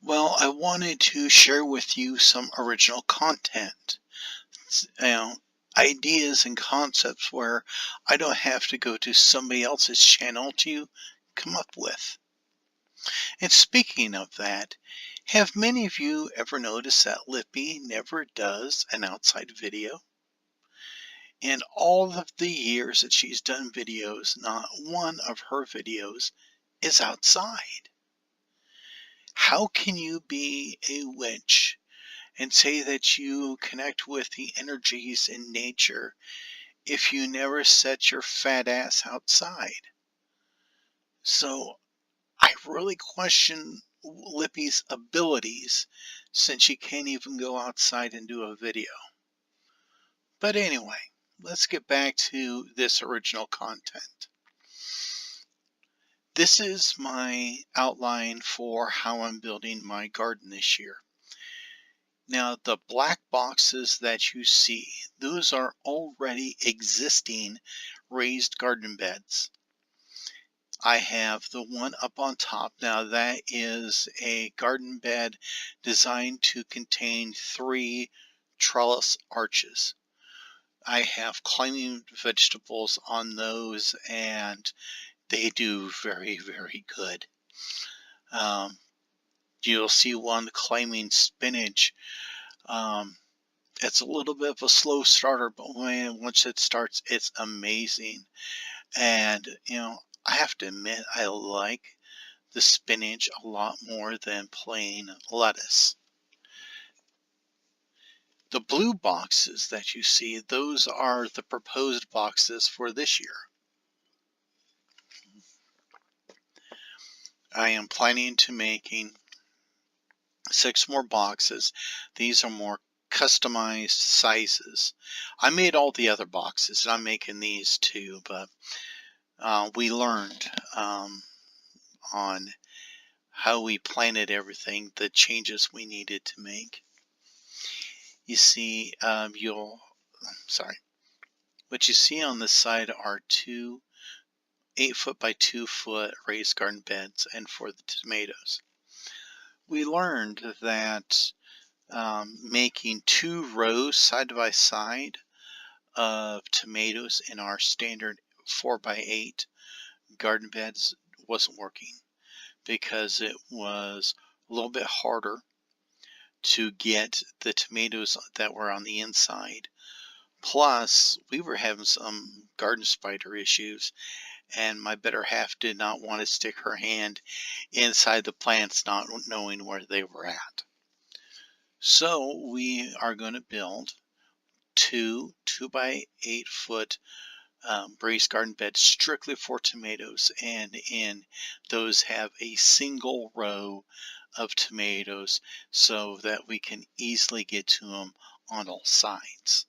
Well, I wanted to share with you some original content, you know, ideas and concepts where I don't have to go to somebody else's channel to come up with. And speaking of that, have many of you ever noticed that Lippy never does an outside video? In all of the years that she's done videos, not one of her videos is outside. How can you be a witch and say that you connect with the energies in nature if you never set your fat ass outside? So I really question Lippy's abilities since she can't even go outside and do a video. But anyway, let's get back to this original content. This is my outline for how I'm building my garden this year. Now, the black boxes that you see, those are already existing raised garden beds. I have the one up on top. Now, that is a garden bed designed to contain 3 trellis arches. I have climbing vegetables on those, and they do very, very good. You'll see one climbing spinach. It's a little bit of a slow starter, but once it starts, it's amazing. And, I have to admit, I like the spinach a lot more than plain lettuce. The blue boxes that you see, those are the proposed boxes for this year. I am planning to making 6 more boxes. These are more customized sizes. I made all the other boxes, and I'm making these too, but we learned on how we planted everything, the changes we needed to make. You see, what you see on the side are 2 8-foot by 2-foot raised garden beds, and for the tomatoes. We learned that making 2 rows side by side of tomatoes in our standard 4x8 garden beds wasn't working because it was a little bit harder to get the tomatoes that were on the inside. Plus, we were having some garden spider issues, and my better half did not want to stick her hand inside the plants, not knowing where they were at. So we are going to build 2 2x8-foot raised garden beds strictly for tomatoes, and in those have a single row of tomatoes so that we can easily get to them on all sides.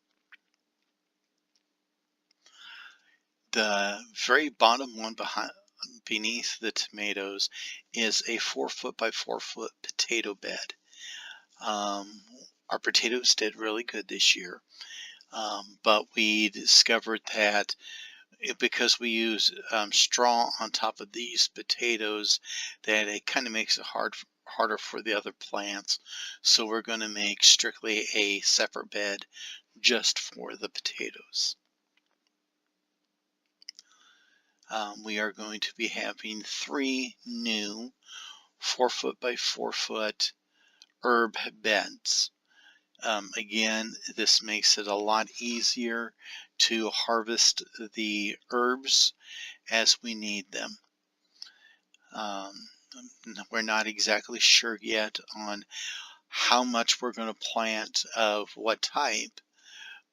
The very bottom one beneath the tomatoes is a 4-foot by 4-foot potato bed. Our potatoes did really good this year, but we discovered that because we use straw on top of these potatoes, that it kind of makes it harder for the other plants. So we're going to make strictly a separate bed just for the potatoes. We are going to be having 3 new 4-foot by 4-foot herb beds. Again, this makes it a lot easier to harvest the herbs as we need them. We're not exactly sure yet on how much we're going to plant of what type,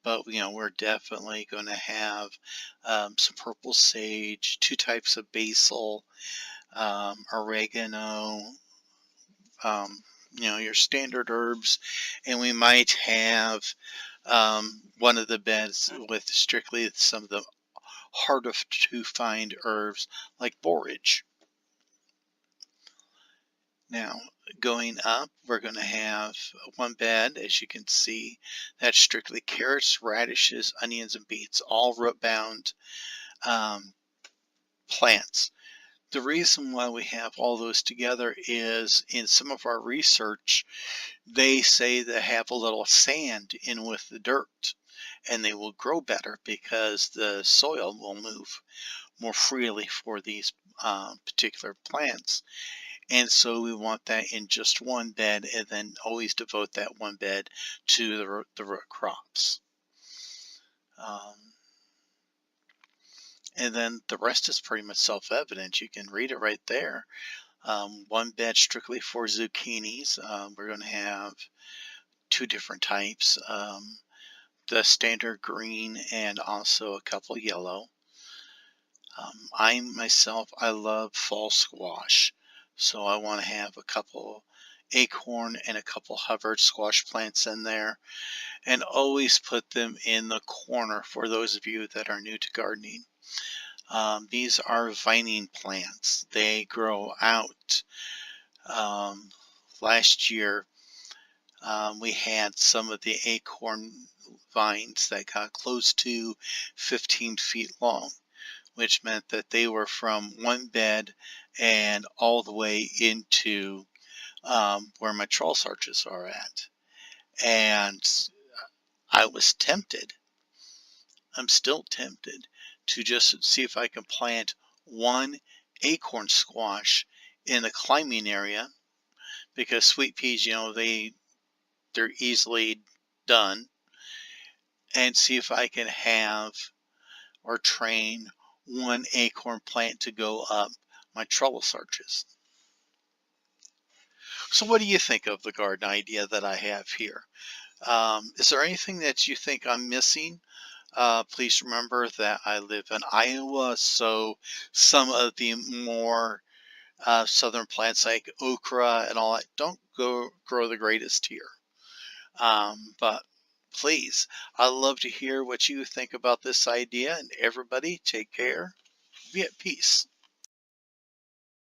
but we're definitely going to have some purple sage, 2 types of basil, oregano, your standard herbs, and we might have one of the beds with strictly some of the harder to find herbs like borage. Now, going up, we're going to have one bed, as you can see, that's strictly carrots, radishes, onions, and beets, all root-bound plants. The reason why we have all those together is in some of our research, they say they have a little sand in with the dirt and they will grow better because the soil will move more freely for these particular plants. And so we want that in just one bed and then always devote that one bed to the root crops. And then the rest is pretty much self-evident. You can read it right there. One bed strictly for zucchinis. We're going to have two different types, the standard green and also a couple yellow. I myself, I love fall squash. So I want to have a couple acorn and a couple Hubbard squash plants in there, and always put them in the corner for those of you that are new to gardening. These are vining plants. They grow out. Last year, we had some of the acorn vines that got close to 15 feet long, which meant that they were from one bed and all the way into where my trellis arches are at. And I was tempted. I'm still tempted to just see if I can plant one acorn squash in the climbing area, because sweet peas, they're easily done, and see if I can have or train one acorn plant to go up my trellis arches. So what do you think of the garden idea that I have here? Is there anything that you think I'm missing? Please remember that I live in Iowa, so some of the more southern plants like okra and all that don't grow the greatest here. But please, I'd love to hear what you think about this idea, and everybody take care. Be at peace.